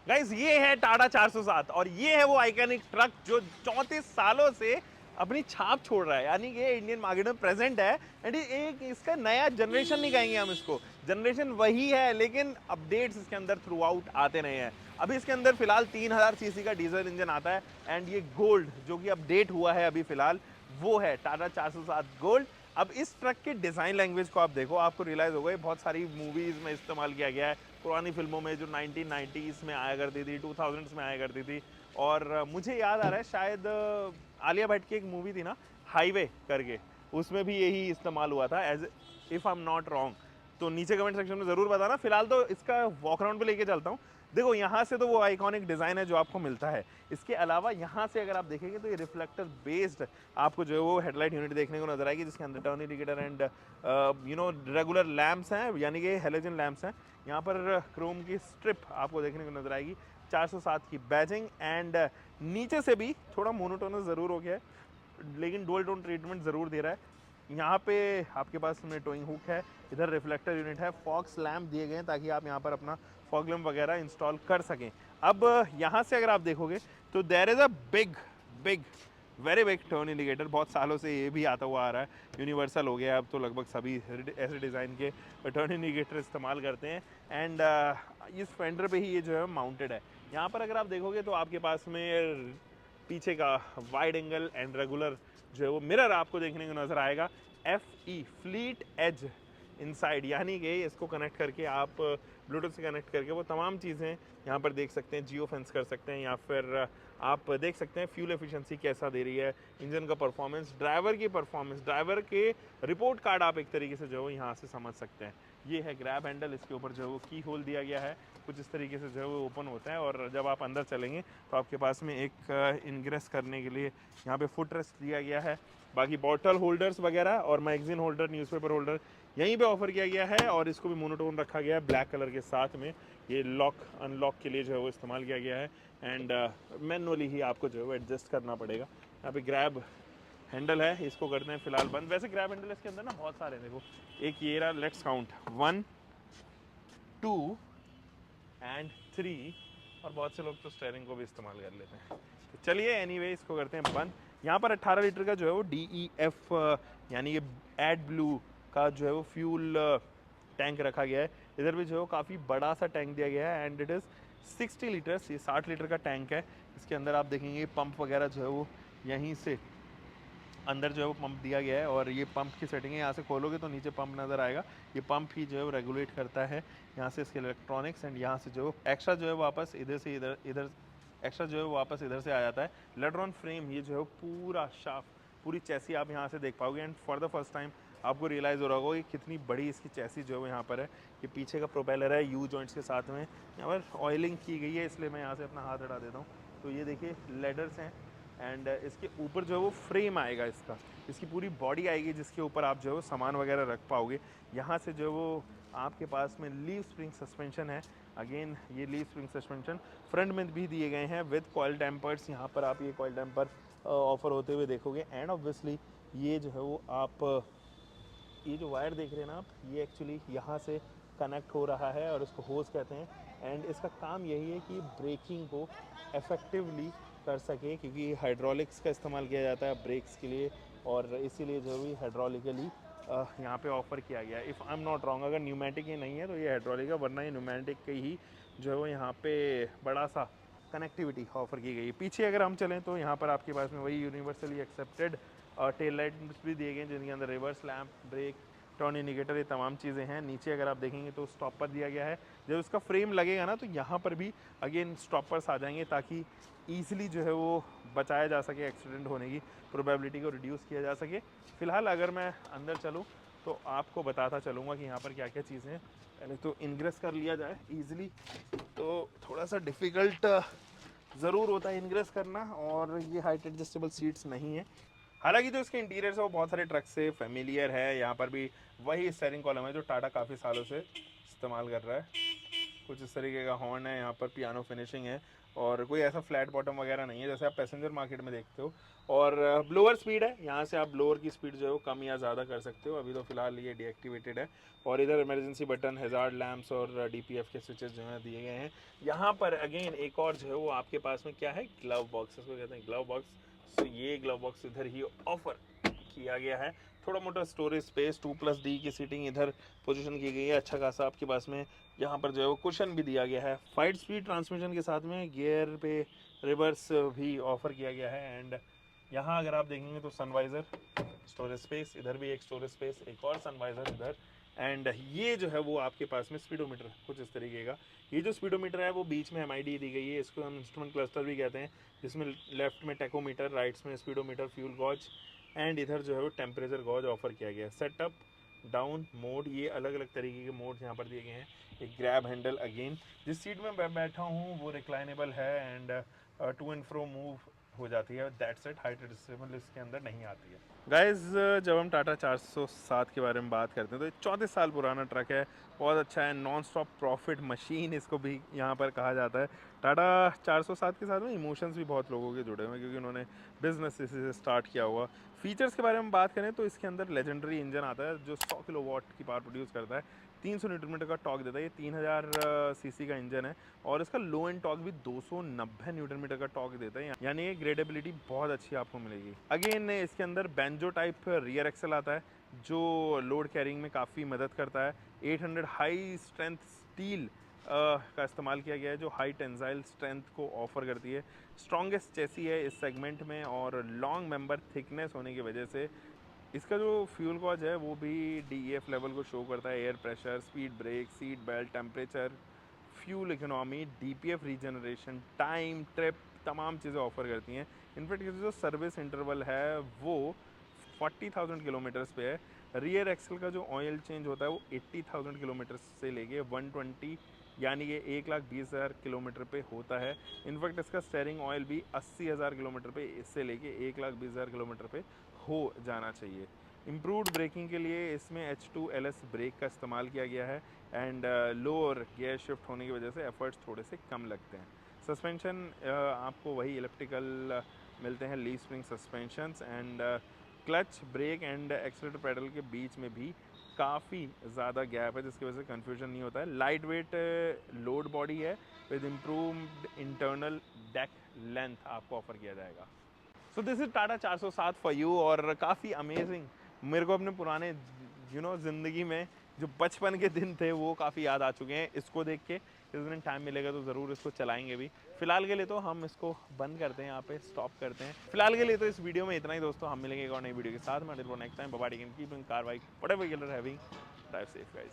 Guys ये है टाटा 407 और ये है वो आइकॉनिक ट्रक जो 34 सालों से अपनी छाप छोड़ रहा है, यानी कि इंडियन मार्केट में प्रेजेंट है। एंड एक इसका नया जनरेशन नहीं कहेंगे हम इसको, जनरेशन वही है लेकिन अपडेट्स इसके अंदर थ्रू आउट आते रहे हैं। अभी इसके अंदर फिलहाल 3000 सीसी का डीजल इंजन आता है एंड ये गोल्ड जो कि अपडेट हुआ है अभी फिलहाल वो है टाटा 407 गोल्ड। अब इस ट्रक के डिज़ाइन लैंग्वेज को आप देखो, आपको रियलाइज़ होगा ये बहुत सारी मूवीज़ में इस्तेमाल किया गया है, पुरानी फिल्मों में जो 1990s में आया करती थी, 2000s में आया करती थी। और मुझे याद आ रहा है शायद आलिया भट्ट की एक मूवी थी ना, हाईवे करके, उसमें भी यही इस्तेमाल हुआ था, as if I am not wrong. तो नीचे कमेंट सेक्शन में ज़रूर बताना। फिलहाल तो इसका वॉक अराउंड पे लेके चलता हूँ। देखो यहाँ से तो वो आइकॉनिक डिज़ाइन है जो आपको मिलता है। इसके अलावा यहाँ से अगर आप देखेंगे तो ये रिफ्लेक्टर बेस्ड आपको जो है वो हेडलाइट यूनिट देखने को नजर आएगी, जिसके अंदर turn indicator and regular lamps हैं, यानी कि हेलोजन लैंप्स हैं। यहाँ पर क्रोम की स्ट्रिप आपको देखने को नजर आएगी, 407 की बैजिंग। एंड नीचे से भी थोड़ा मोनोटोनस ज़रूर हो गया है लेकिन डुअल टोन ट्रीटमेंट ज़रूर दे रहा है। यहाँ पे आपके पास में टोइंग हुक है, इधर रिफ्लेक्टर यूनिट है, फॉक्स लैम्प दिए गए हैं ताकि आप यहाँ पर अपना फॉग लैम्प वगैरह इंस्टॉल कर सकें। अब यहाँ से अगर आप देखोगे तो there is a big big very big turn indicator. बहुत सालों से ये भी आता हुआ आ रहा है, यूनिवर्सल हो गया अब तो, लगभग सभी ऐसे डिज़ाइन के टर्न इंडिकेटर इस्तेमाल करते हैं। एंड इस फेंडर पे ही ये जो है माउंटेड है। यहाँ पर अगर आप देखोगे तो आपके पास में पीछे का वाइड एंगल एंड रेगुलर जो है वो मिरर आपको देखने को नजर आएगा, FE फ्लीट एज इनसाइड, यानी कि इसको कनेक्ट करके आप ब्लूटूथ से कनेक्ट करके वो तमाम चीज़ें यहाँ पर देख सकते हैं, जियो फेंस कर सकते हैं, या फिर आप देख सकते हैं फ्यूल एफिशिएंसी कैसा दे रही है, इंजन का परफॉर्मेंस, ड्राइवर की परफॉर्मेंस, ड्राइवर के रिपोर्ट कार्ड आप एक तरीके से जो है यहाँ से समझ सकते हैं। ये है ग्रैब हैंडल, इसके ऊपर जो है वो की होल दिया गया है, कुछ इस तरीके से जो है वो ओपन होता है और जब आप अंदर चलेंगे तो आपके पास में एक इनग्रेस करने के लिए यहाँ पे फुट रेस्ट दिया गया है। बाकी बॉटल होल्डर्स वगैरह और मैगजीन होल्डर, न्यूज़पेपर होल्डर यहीं पे ऑफर किया गया है और इसको भी मोनोटोन रखा गया है ब्लैक कलर के साथ में। ये लॉक अनलॉक के लिए जो है वो इस्तेमाल किया गया है एंड मैनुअली ही आपको जो है वो एडजस्ट करना पड़ेगा। यहाँ पे ग्रैब हैंडल है, इसको करते हैं फिलहाल बंद। वैसे ग्रैब हैंडल इसके अंदर ना बहुत सारे हैं, देखो एक ये रहा, लेट्स काउंट 1 2 एंड 3, और बहुत से लोग तो स्टेयरिंग को भी इस्तेमाल कर लेते हैं। तो चलिए एनीवे इसको करते हैं बंद। यहाँ पर 18 लीटर का जो है वो DEF यानी कि एड ब्लू का जो है वो फ्यूल टैंक रखा गया है। इधर भी जो है काफ़ी बड़ा सा टैंक दिया गया है एंड इट इज़ 60 लीटर्स, ये 60 लीटर का टैंक है। इसके अंदर आप देखेंगे पंप वगैरह जो है वो यहीं से अंदर जो है वो पंप दिया गया है और ये पंप की सेटिंग है, यहाँ से खोलोगे तो नीचे पंप नज़र आएगा। ये पंप ही जो है वो रेगुलेट करता है यहाँ से इसके इलेक्ट्रॉनिक्स, एंड यहाँ से जो एक्स्ट्रा जो है वापस इधर से इधर इधर एक्स्ट्रा जो है वो वापस इधर से आ जाता है। लेड्रॉन फ्रेम, ये जो है पूरा शाफ्ट, पूरी चैसी आप यहाँ से देख पाओगे and for the first time आपको रियलाइज़ हो रहा होगा कि कितनी बड़ी इसकी चैसी जो है वो यहाँ पर है। ये पीछे का प्रोपेलर है यू जॉइंट्स के साथ में, यहाँ पर ऑयलिंग की गई है, इसलिए मैं यहाँ से अपना हाथ हटा देता हूँ। तो ये देखिए लेडर्स हैं एंड इसके ऊपर जो है वो फ्रेम आएगा, इसकी पूरी बॉडी आएगी जिसके ऊपर आप जो है वो सामान वगैरह रख पाओगे। यहाँ से जो है वो आपके पास में लीव स्प्रिंग सस्पेंशन है। अगेन ये लीव स्प्रिंग सस्पेंशन फ्रंट में भी दिए गए हैं विद कॉइल डैम्पर्स। यहाँ पर आप ये कॉइल डैम्पर ऑफर होते हुए देखोगे एंड ऑब्वियसली ये जो है वो आप ये जो वायर देख रहे हैं ना आप, ये एक्चुअली यहाँ से कनेक्ट हो रहा है और इसको होज कहते हैं एंड इसका काम यही है कि ब्रेकिंग को इफ़ेक्टिवली कर सके, क्योंकि हाइड्रोलिक्स का इस्तेमाल किया जाता है ब्रेक्स के लिए और इसीलिए जो भी हाइड्रोलिकली यहाँ पे ऑफ़र किया गया है। If I am not wrong, अगर न्यूमेटिक ये नहीं है तो ये हाइड्रोलिक है, वरना ये न्यूमेटिक के ही जो है वो यहाँ पे बड़ा सा कनेक्टिविटी ऑफर की गई है। पीछे अगर हम चलें तो यहाँ पर आपके पास में वही यूनिवर्सली एक्सेप्टेड टेल लाइट्स भी दिए गए हैं जिनके अंदर reverse lamp, brake, turn indicator, ये तमाम चीज़ें हैं। नीचे अगर आप देखेंगे तो स्टॉपर दिया गया है, जब उसका फ्रेम लगेगा ना तो यहाँ पर भी अगेन स्टॉपर्स आ जाएंगे ताकि ईजिली जो है वो बचाया जा सके, एक्सीडेंट होने की प्रोबेबिलिटी को रिड्यूस किया जा सके। फ़िलहाल अगर मैं अंदर चलूँ तो आपको बताता चलूँगा कि यहाँ पर क्या क्या चीज़ें हैं। पहले तो इनग्रेस कर लिया जाए ईजिली, तो थोड़ा सा डिफ़िकल्ट ज़रूर होता है इनग्रेस करना, और ये हाइट एडजस्टेबल सीट्स नहीं है। हालांकि जो इसके इंटीरियर है वो बहुत सारे ट्रक से फेमिलियर है। यहाँ पर भी वही स्टेयरिंग कॉलम है जो टाटा काफ़ी सालों से इस्तेमाल कर रहा है। कुछ इस तरीके का हॉर्न है, यहाँ पर पियानो फिनिशिंग है और कोई ऐसा फ्लैट बॉटम वगैरह नहीं है जैसे आप पैसेंजर मार्केट में देखते हो। और ब्लोअर स्पीड है, यहाँ से आप ब्लोअर की स्पीड जो है वो कम या ज़्यादा कर सकते हो। अभी तो फिलहाल ये डीएक्टिवेटेड है। और इधर इमरजेंसी बटन, हैजार्ड लैंप्स और डीपीएफ के स्विचेस जो हैं दिए गए हैं। यहाँ पर अगेन एक और जो है वो आपके पास में क्या है, ग्लव बॉक्स, इसको कहते हैं ग्लव बॉक्स। तो ये ग्लव बॉक्स इधर ही ऑफर किया गया है। थोड़ा मोटा स्टोरेज स्पेस, 2+D की सीटिंग इधर पोजीशन की गई है, अच्छा खासा आपके पास में। यहाँ पर जो है वो कुशन भी दिया गया है। 5 स्पीड ट्रांसमिशन के साथ में गियर पे रिवर्स भी ऑफर किया गया है। एंड यहाँ अगर आप देखेंगे तो सनवाइज़र, स्टोरेज स्पेस, इधर भी एक स्टोरेज स्पेस, एक और सनवाइज़र इधर। एंड ये जो है वो आपके पास में स्पीडोमीटर कुछ इस तरीके का। ये जो स्पीडोमीटर है वो बीच में MID दी गई है, इसको हम इंस्ट्रूमेंट क्लस्टर भी कहते हैं, जिसमें लेफ्ट में टेकोमीटर, राइट्स में स्पीडोमीटर, फ्यूल गॉज एंड इधर जो है वो टेम्परेचर गॉज ऑफर किया गया है। सेटअप, डाउन मोड, ये अलग अलग तरीके के मोड यहाँ पर दिए गए हैं। एक ग्रैब हैंडल, अगेन जिस सीट में मैं बैठा हूँ वो रिक्लाइनेबल है and to and fro move हो जाती है। दैट्स इट, हाइट एडजस्टेबल इसके अंदर नहीं आती है। गाइस, जब हम टाटा 407 के बारे में बात करते हैं तो 34 साल पुराना ट्रक है, बहुत अच्छा है, नॉन स्टॉप प्रॉफिट मशीन इसको भी यहाँ पर कहा जाता है। टाटा 407 के साथ में इमोशंस भी बहुत लोगों के जुड़े हुए हैं क्योंकि उन्होंने बिजनेस इसी से स्टार्ट किया हुआ। फीचर्स के बारे में बात करें तो इसके अंदर लेजेंडरी इंजन आता है जो 100 किलोवाट की पावर प्रोड्यूस करता है, 300 न्यूटन मीटर का टॉर्क देता है। ये 3000 सीसी का इंजन है और इसका लो एंड टॉर्क भी 290 न्यूटन मीटर का टॉर्क देता है, यानी ये ग्रेडेबिलिटी बहुत अच्छी आपको मिलेगी। अगेन इसके अंदर बेंजो टाइप रियर एक्सल आता है जो लोड कैरिंग में काफ़ी मदद करता है। 800 हाई स्ट्रेंथ स्टील का इस्तेमाल किया गया है जो हाई टेंसाइल स्ट्रेंथ को ऑफर करती है। स्ट्रॉन्गेस्ट चेसी है इस सेगमेंट में और लॉन्ग मेंबर थिकनेस होने की वजह से इसका जो फ्यूल गॉज है वो भी DEF लेवल को शो करता है। Air pressure, speed brake, seat belt, temperature, fuel economy, DPF regeneration, time, trip, तमाम चीज़ें ऑफर करती हैं। इनफैक्ट जो सर्विस इंटरवल है वो 40,000 किलोमीटर्स पे है। रियर एक्सल का जो ऑयल चेंज होता है वो 80,000 किलोमीटर से लेके 120 यानी कि 1,20,000 किलोमीटर पे होता है। इनफैक्ट इसका स्टेयरिंग ऑयल भी 80,000 किलोमीटर पे इससे लेके 1,20,000 किलोमीटर पे हो जाना चाहिए। इम्प्रूव्ड ब्रेकिंग के लिए इसमें H2LS ब्रेक का इस्तेमाल किया गया है एंड लोअर गियर शिफ्ट होने की वजह से एफर्ट्स थोड़े से कम लगते हैं। सस्पेंशन आपको वही इलेक्ट्रिकल मिलते हैं, leaf spring suspensions and clutch, brake and accelerator pedal के बीच में भी काफ़ी ज़्यादा गैप है जिसकी वजह से कन्फ्यूजन नहीं होता है। लाइट वेट लोड बॉडी है with improved internal deck length आपको ऑफर किया जाएगा। So this is Tata 407 for you. और काफ़ी अमेजिंग, मेरे को अपने पुराने ज़िंदगी में जो बचपन के दिन थे वो काफ़ी याद आ चुके हैं इसको देख के। किस दिन टाइम मिलेगा तो ज़रूर इसको चलाएंगे भी। फिलहाल के लिए तो हम इसको बंद करते हैं, यहाँ पे स्टॉप करते हैं फिलहाल के लिए। तो इस वीडियो में इतना ही दोस्तों, हम मिलेंगे एक और नई वीडियो के साथ। मैं next time, bye bye, keeping car bike whatever you are having, drive safe guys.